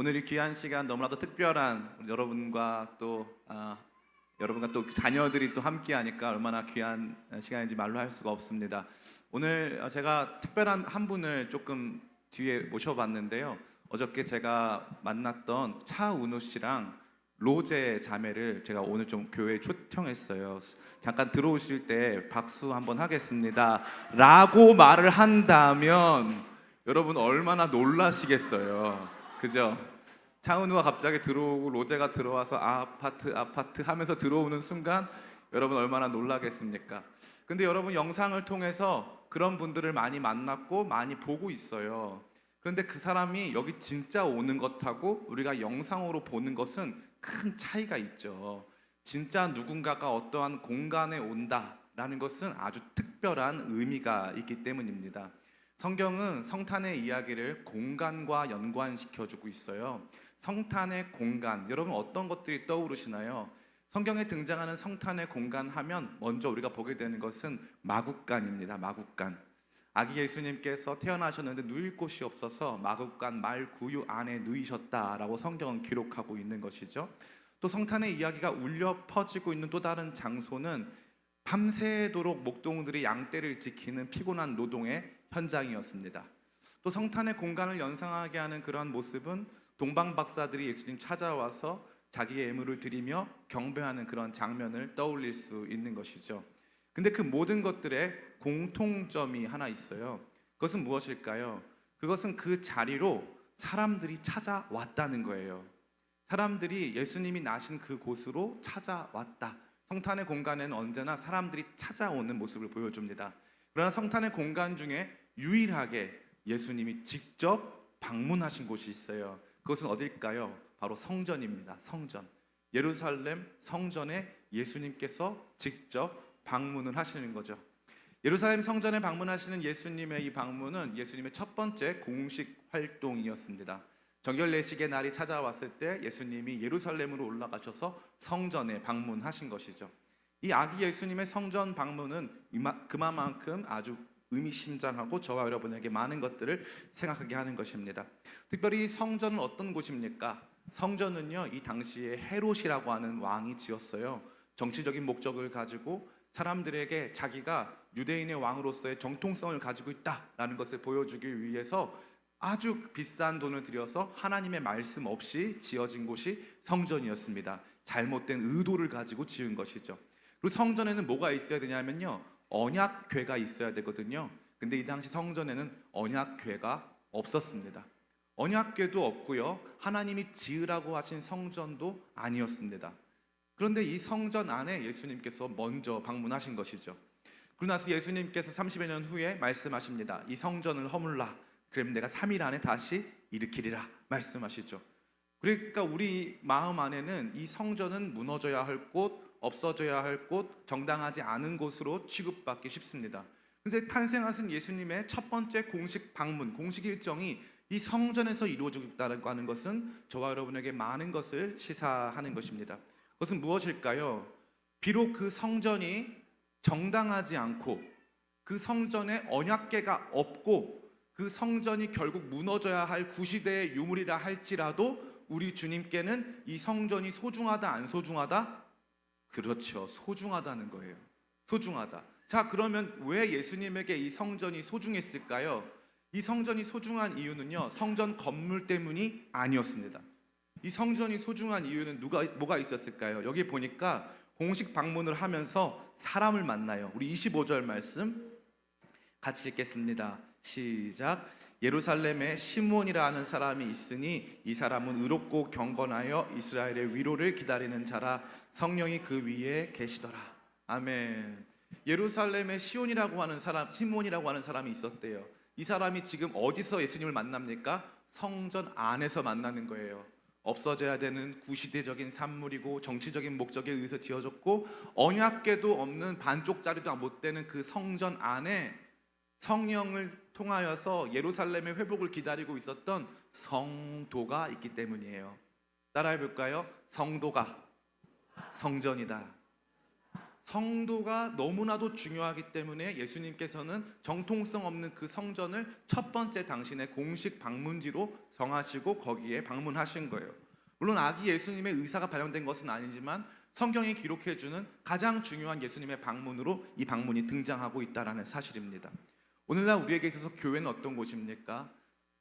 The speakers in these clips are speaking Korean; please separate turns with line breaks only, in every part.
오늘 이 귀한 시간 너무나도 특별한 여러분과 또 자녀들이 또 함께하니까 얼마나 귀한 시간인지 말로 할 수가 없습니다. 오늘 제가 특별한 한 분을 조금 뒤에 모셔봤는데요. 어저께 제가 만났던 차은우 씨랑 로제 자매를 제가 오늘 좀 교회에 초청했어요. 잠깐 들어오실 때 박수 한번 하겠습니다 라고 말을 한다면 여러분 얼마나 놀라시겠어요. 그죠? 차은우가 갑자기 들어오고 로제가 들어와서 아파트 하면서 들어오는 순간 여러분 얼마나 놀라겠습니까? 근데 여러분 영상을 통해서 그런 분들을 많이 만났고 많이 보고 있어요. 그런데 그 사람이 여기 진짜 오는 것하고 우리가 영상으로 보는 것은 큰 차이가 있죠. 진짜 누군가가 어떠한 공간에 온다라는 것은 아주 특별한 의미가 있기 때문입니다. 성경은 성탄의 이야기를 공간과 연관시켜주고 있어요. 성탄의 공간, 여러분 어떤 것들이 떠오르시나요? 성경에 등장하는 성탄의 공간 하면 먼저 우리가 보게 되는 것은 마국간입니다. 마국간. 아기 예수님께서 태어나셨는데 누일 곳이 없어서 마국간 말구유 안에 누이셨다라고 성경은 기록하고 있는 것이죠. 또 성탄의 이야기가 울려 퍼지고 있는 또 다른 장소는 밤새도록 목동들이 양떼를 지키는 피곤한 노동의 현장이었습니다. 또 성탄의 공간을 연상하게 하는 그러한 모습은 동방 박사들이 예수님 찾아와서 자기의 예물을 드리며 경배하는 그런 장면을 떠올릴 수 있는 것이죠. 근데 그 모든 것들의 공통점이 하나 있어요. 그것은 무엇일까요? 그것은 그 자리로 사람들이 찾아왔다는 거예요. 사람들이 예수님이 나신 그곳으로 찾아왔다. 성탄의 공간에는 언제나 사람들이 찾아오는 모습을 보여줍니다. 그러나 성탄의 공간 중에 유일하게 예수님이 직접 방문하신 곳이 있어요. 그것은 어딜까요? 바로 성전입니다. 성전. 예루살렘 성전에 예수님께서 직접 방문을 하시는 거죠. 예루살렘 성전에 방문하시는 예수님의 이 방문은 예수님의 첫 번째 공식 활동이었습니다. 정결례식의 날이 찾아왔을 때 예수님이 예루살렘으로 올라가셔서 성전에 방문하신 것이죠. 이 아기 예수님의 성전 방문은 그만큼 아주 의미심장하고 저와 여러분에게 많은 것들을 생각하게 하는 것입니다. 특별히 성전은 어떤 곳입니까? 성전은요, 이 당시에 헤롯이라고 하는 왕이 지었어요. 정치적인 목적을 가지고 사람들에게 자기가 유대인의 왕으로서의 정통성을 가지고 있다라는 것을 보여주기 위해서 아주 비싼 돈을 들여서 하나님의 말씀 없이 지어진 곳이 성전이었습니다. 잘못된 의도를 가지고 지은 것이죠. 그리고 성전에는 뭐가 있어야 되냐면요, 언약궤가 있어야 되거든요. 근데 이 당시 성전에는 언약궤가 없었습니다. 언약궤도 없고요, 하나님이 지으라고 하신 성전도 아니었습니다. 그런데 이 성전 안에 예수님께서 먼저 방문하신 것이죠. 그러고 나서 예수님께서 30여 년 후에 말씀하십니다. 이 성전을 허물라, 그럼 내가 3일 안에 다시 일으키리라 말씀하시죠. 그러니까 우리 마음 안에는 이 성전은 무너져야 할 곳, 없어져야 할 곳, 정당하지 않은 곳으로 취급받기 쉽습니다. 그런데 탄생하신 예수님의 첫 번째 공식 방문, 공식 일정이 이 성전에서 이루어졌다고 하는 것은 저와 여러분에게 많은 것을 시사하는 것입니다. 그것은 무엇일까요? 비록 그 성전이 정당하지 않고 그 성전에 언약궤가 없고 그 성전이 결국 무너져야 할 구시대의 유물이라 할지라도 우리 주님께는 이 성전이 소중하다 안 소중하다? 그렇죠. 소중하다는 거예요. 소중하다. 자, 그러면 왜 예수님에게 이 성전이 소중했을까요? 이 성전이 소중한 이유는요, 성전 건물 때문이 아니었습니다. 이 성전이 소중한 이유는 뭐가 있었을까요? 여기 보니까 공식 방문을 하면서 사람을 만나요. 우리 25절 말씀 같이 읽겠습니다. 시작. 예루살렘에 시므온이라 하는 사람이 있으니 이 사람은 의롭고 경건하여 이스라엘의 위로를 기다리는 자라. 성령이 그 위에 계시더라. 아멘. 예루살렘에 시몬이라고 하는 사람이 있었대요. 이 사람이 지금 어디서 예수님을 만납니까? 성전 안에서 만나는 거예요. 없어져야 되는 구시대적인 산물이고 정치적인 목적에 의해서 지어졌고 언약궤도 없는 반쪽짜리도 못 되는 그 성전 안에 성령을 통하여서 예루살렘의 회복을 기다리고 있었던 성도가 있기 때문이에요. 따라해 볼까요? 성도가 성전이다. 성도가 너무나도 중요하기 때문에 예수님께서는 정통성 없는 그 성전을 첫 번째 당신의 공식 방문지로 정하시고 거기에 방문하신 거예요. 물론 아기 예수님의 의사가 반영된 것은 아니지만 성경이 기록해주는 가장 중요한 예수님의 방문으로 이 방문이 등장하고 있다는 사실입니다. 오늘날 우리에게 있어서 교회는 어떤 곳입니까?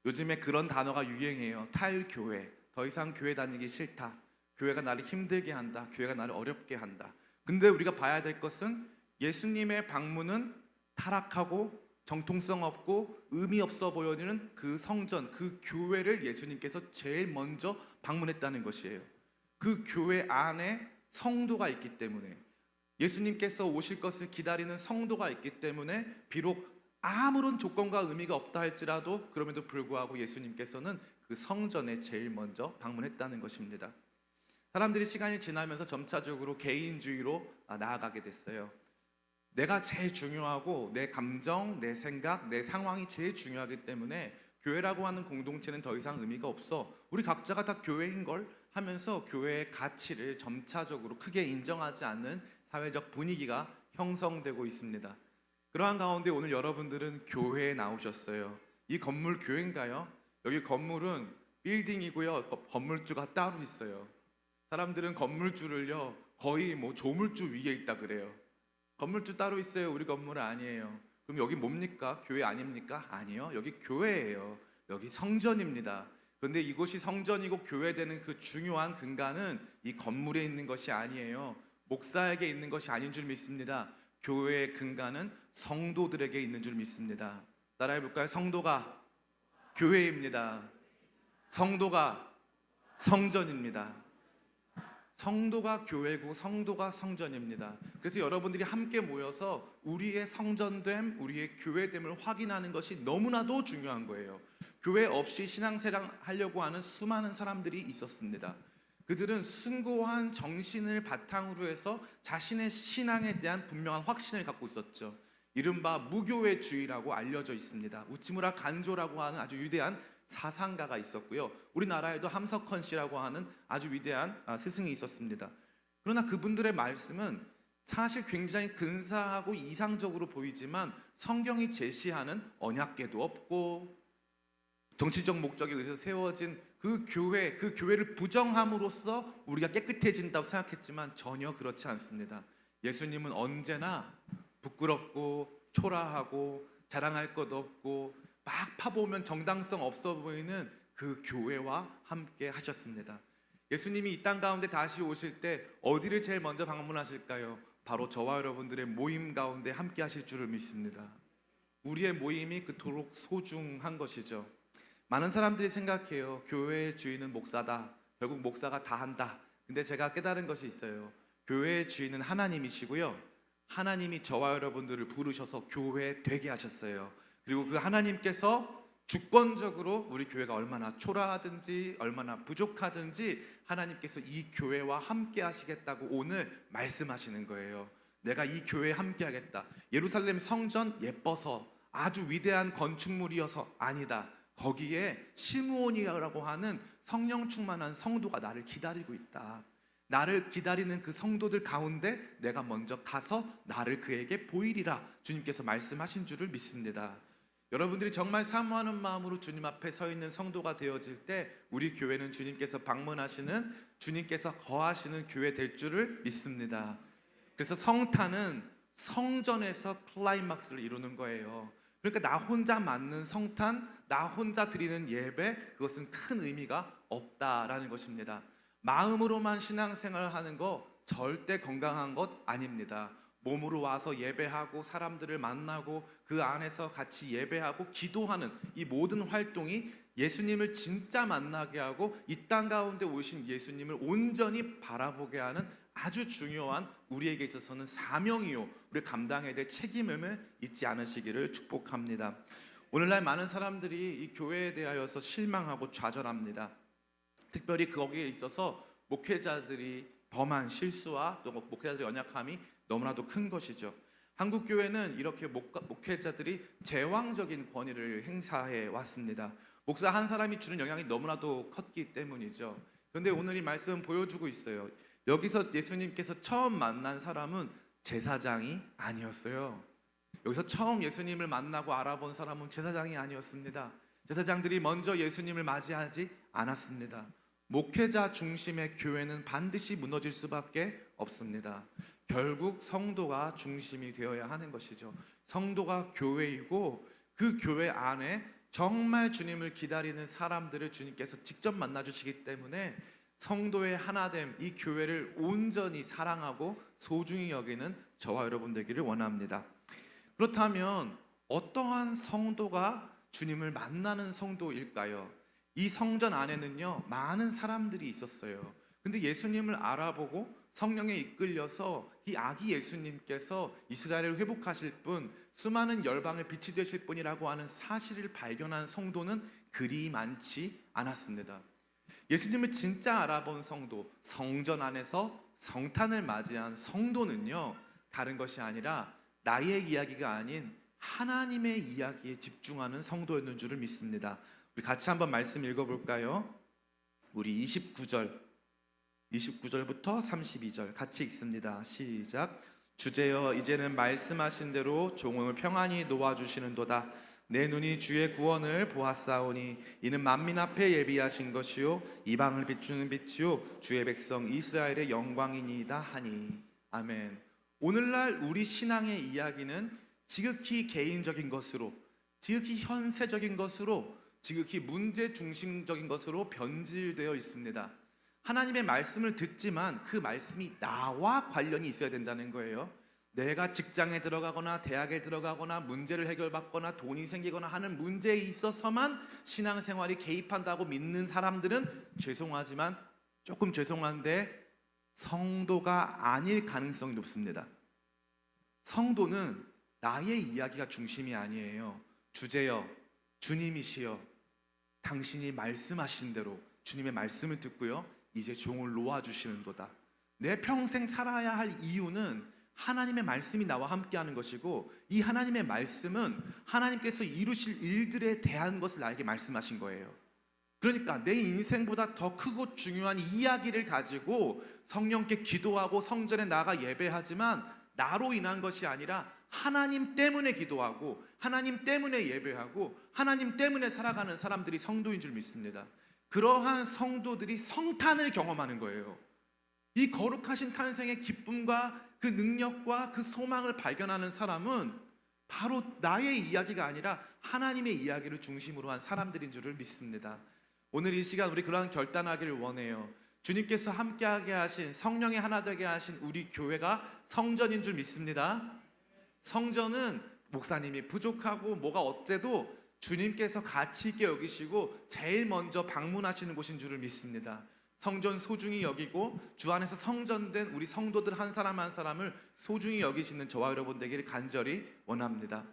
요즘에 그런 단어가 유행해요. 탈교회. 더 이상 교회 다니기 싫다. 교회가 나를 힘들게 한다. 교회가 나를 어렵게 한다. 근데 우리가 봐야 될 것은 예수님의 방문은 타락하고 정통성 없고 의미 없어 보여지는 그 성전, 그 교회를 예수님께서 제일 먼저 방문했다는 것이에요. 그 교회 안에 성도가 있기 때문에, 예수님께서 오실 것을 기다리는 성도가 있기 때문에 비록 아무런 조건과 의미가 없다 할지라도 그럼에도 불구하고 예수님께서는 그 성전에 제일 먼저 방문했다는 것입니다. 사람들이 시간이 지나면서 점차적으로 개인주의로 나아가게 됐어요. 내가 제일 중요하고 내 감정, 내 생각, 내 상황이 제일 중요하기 때문에 교회라고 하는 공동체는 더 이상 의미가 없어. 우리 각자가 다 교회인 걸 하면서 교회의 가치를 점차적으로 크게 인정하지 않는 사회적 분위기가 형성되고 있습니다. 그러한 가운데 오늘 여러분들은 교회에 나오셨어요. 이 건물 교회인가요? 여기 건물은 빌딩이고요. 건물주가 따로 있어요. 사람들은 건물주를요 거의 뭐 조물주 위에 있다 그래요. 건물주 따로 있어요. 우리 건물은 아니에요. 그럼 여기 뭡니까? 교회 아닙니까? 아니요. 여기 교회예요. 여기 성전입니다. 그런데 이곳이 성전이고 교회되는 그 중요한 근간은 이 건물에 있는 것이 아니에요. 목사에게 있는 것이 아닌 줄 믿습니다. 교회의 근간은 성도들에게 있는 줄 믿습니다. 따라해 볼까요? 성도가 교회입니다. 성도가 성전입니다. 성도가 교회고 성도가 성전입니다. 그래서 여러분들이 함께 모여서 우리의 성전됨, 우리의 교회됨을 확인하는 것이 너무나도 중요한 거예요. 교회 없이 신앙생활 하려고 하는 수많은 사람들이 있었습니다. 그들은 숭고한 정신을 바탕으로 해서 자신의 신앙에 대한 분명한 확신을 갖고 있었죠. 이른바 무교회주의라고 알려져 있습니다. 우치무라 간조라고 하는 아주 위대한 사상가가 있었고요. 우리나라에도 함석헌 씨라고 하는 아주 위대한 스승이 있었습니다. 그러나 그분들의 말씀은 사실 굉장히 근사하고 이상적으로 보이지만 성경이 제시하는 언약궤도 없고 정치적 목적에 의해서 세워진 그 교회를 부정함으로써 우리가 깨끗해진다고 생각했지만 전혀 그렇지 않습니다. 예수님은 언제나 부끄럽고 초라하고 자랑할 것 없고 막 파보면 정당성 없어 보이는 그 교회와 함께 하셨습니다. 예수님이 이 땅 가운데 다시 오실 때 어디를 제일 먼저 방문하실까요? 바로 저와 여러분들의 모임 가운데 함께 하실 줄을 믿습니다. 우리의 모임이 그토록 소중한 것이죠. 많은 사람들이 생각해요. 교회의 주인은 목사다. 결국 목사가 다 한다. 근데 제가 깨달은 것이 있어요. 교회의 주인은 하나님이시고요. 하나님이 저와 여러분들을 부르셔서 교회 되게 하셨어요. 그리고 그 하나님께서 주권적으로 우리 교회가 얼마나 초라하든지 얼마나 부족하든지 하나님께서 이 교회와 함께 하시겠다고 오늘 말씀하시는 거예요. 내가 이 교회에 함께 하겠다. 예루살렘 성전 예뻐서 아주 위대한 건축물이어서 아니다. 거기에 시므온이라고 하는 성령 충만한 성도가 나를 기다리고 있다. 나를 기다리는 그 성도들 가운데 내가 먼저 가서 나를 그에게 보이리라 주님께서 말씀하신 줄을 믿습니다. 여러분들이 정말 사모하는 마음으로 주님 앞에 서 있는 성도가 되어질 때 우리 교회는 주님께서 방문하시는, 주님께서 거하시는 교회 될 줄을 믿습니다. 그래서 성탄은 성전에서 클라이막스를 이루는 거예요. 그러니까 나 혼자 맞는 성탄, 나 혼자 드리는 예배, 그것은 큰 의미가 없다라는 것입니다. 마음으로만 신앙생활을 하는 거 절대 건강한 것 아닙니다. 몸으로 와서 예배하고 사람들을 만나고 그 안에서 같이 예배하고 기도하는 이 모든 활동이 예수님을 진짜 만나게 하고 이 땅 가운데 오신 예수님을 온전히 바라보게 하는 아주 중요한 우리에게 있어서는 사명이요, 우리 감당해야 될 책임을 잊지 않으시기를 축복합니다. 오늘날 많은 사람들이 이 교회에 대하여서 실망하고 좌절합니다. 특별히 거기에 있어서 목회자들이 범한 실수와 또 목회자들의 연약함이 너무나도 큰 것이죠. 한국 교회는 이렇게 목회자들이 제왕적인 권위를 행사해 왔습니다. 목사 한 사람이 주는 영향이 너무나도 컸기 때문이죠. 그런데 오늘 이 말씀은 보여주고 있어요. 여기서 예수님께서 처음 만난 사람은 제사장이 아니었어요. 여기서 처음 예수님을 만나고 알아본 사람은 제사장이 아니었습니다. 제사장들이 먼저 예수님을 맞이하지 않았습니다. 목회자 중심의 교회는 반드시 무너질 수밖에 없습니다. 결국 성도가 중심이 되어야 하는 것이죠. 성도가 교회이고 그 교회 안에 정말 주님을 기다리는 사람들을 주님께서 직접 만나 주시기 때문에 성도의 하나됨, 이 교회를 온전히 사랑하고 소중히 여기는 저와 여러분 되기를 원합니다. 그렇다면 어떠한 성도가 주님을 만나는 성도일까요? 이 성전 안에는요, 많은 사람들이 있었어요. 근데 예수님을 알아보고 성령에 이끌려서 이 아기 예수님께서 이스라엘을 회복하실 분, 수많은 열방의 빛이 되실 분이라고 하는 사실을 발견한 성도는 그리 많지 않았습니다. 예수님을 진짜 알아본 성도, 성전 안에서 성탄을 맞이한 성도는요, 다른 것이 아니라 나의 이야기가 아닌 하나님의 이야기에 집중하는 성도였는 줄을 믿습니다. 우리 같이 한번 말씀 읽어볼까요? 우리 29절부터 32절 같이 읽습니다. 시작. 주제여, 이제는 말씀하신 대로 종을 평안히 놓아주시는도다. 내 눈이 주의 구원을 보았사오니 이는 만민 앞에 예비하신 것이요 이방을 비추는 빛이요 주의 백성 이스라엘의 영광이니이다 하니. 아멘. 오늘날 우리 신앙의 이야기는 지극히 개인적인 것으로, 지극히 현세적인 것으로, 지극히 문제 중심적인 것으로 변질되어 있습니다. 하나님의 말씀을 듣지만 그 말씀이 나와 관련이 있어야 된다는 거예요. 내가 직장에 들어가거나 대학에 들어가거나 문제를 해결받거나 돈이 생기거나 하는 문제에 있어서만 신앙생활이 개입한다고 믿는 사람들은 죄송하지만, 조금 죄송한데 성도가 아닐 가능성이 높습니다. 성도는 나의 이야기가 중심이 아니에요. 주제여, 주님이시여, 당신이 말씀하신 대로 주님의 말씀을 듣고요, 이제 종을 놓아주시는도다. 내 평생 살아야 할 이유는 하나님의 말씀이 나와 함께하는 것이고, 이 하나님의 말씀은 하나님께서 이루실 일들에 대한 것을 나에게 말씀하신 거예요. 그러니까 내 인생보다 더 크고 중요한 이야기를 가지고 성령께 기도하고 성전에 나가 예배하지만 나로 인한 것이 아니라 하나님 때문에 기도하고 하나님 때문에 예배하고 하나님 때문에 살아가는 사람들이 성도인 줄 믿습니다. 그러한 성도들이 성탄을 경험하는 거예요. 이 거룩하신 탄생의 기쁨과 그 능력과 그 소망을 발견하는 사람은 바로 나의 이야기가 아니라 하나님의 이야기를 중심으로 한 사람들인 줄을 믿습니다. 오늘 이 시간 우리 그러한 결단하기를 원해요. 주님께서 함께하게 하신, 성령의 하나 되게 하신 우리 교회가 성전인 줄 믿습니다. 성전은 목사님이 부족하고 뭐가 어때도 주님께서 가치 있게 여기시고 제일 먼저 방문하시는 곳인 줄을 믿습니다. 성전 소중히 여기고 주 안에서 성전된 우리 성도들 한 사람 한 사람을 소중히 여기시는 저와 여러분 되기를 간절히 원합니다.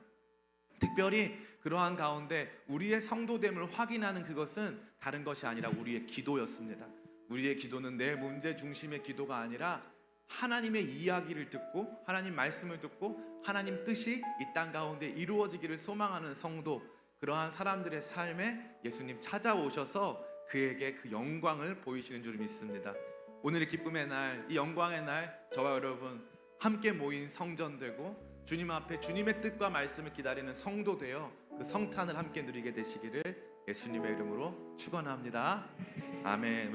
특별히 그러한 가운데 우리의 성도됨을 확인하는 그것은 다른 것이 아니라 우리의 기도였습니다. 우리의 기도는 내 문제 중심의 기도가 아니라 하나님의 이야기를 듣고 하나님 말씀을 듣고 하나님 뜻이 이 땅 가운데 이루어지기를 소망하는 성도, 그러한 사람들의 삶에 예수님 찾아오셔서 그에게 그 영광을 보이시는 줄 믿습니다. 오늘의 기쁨의 날, 이 영광의 날, 저와 여러분 함께 모인 성전 되고 주님 앞에 주님의 뜻과 말씀을 기다리는 성도 되어 그 성탄을 함께 누리게 되시기를 예수님의 이름으로 축원합니다. 아멘. 우리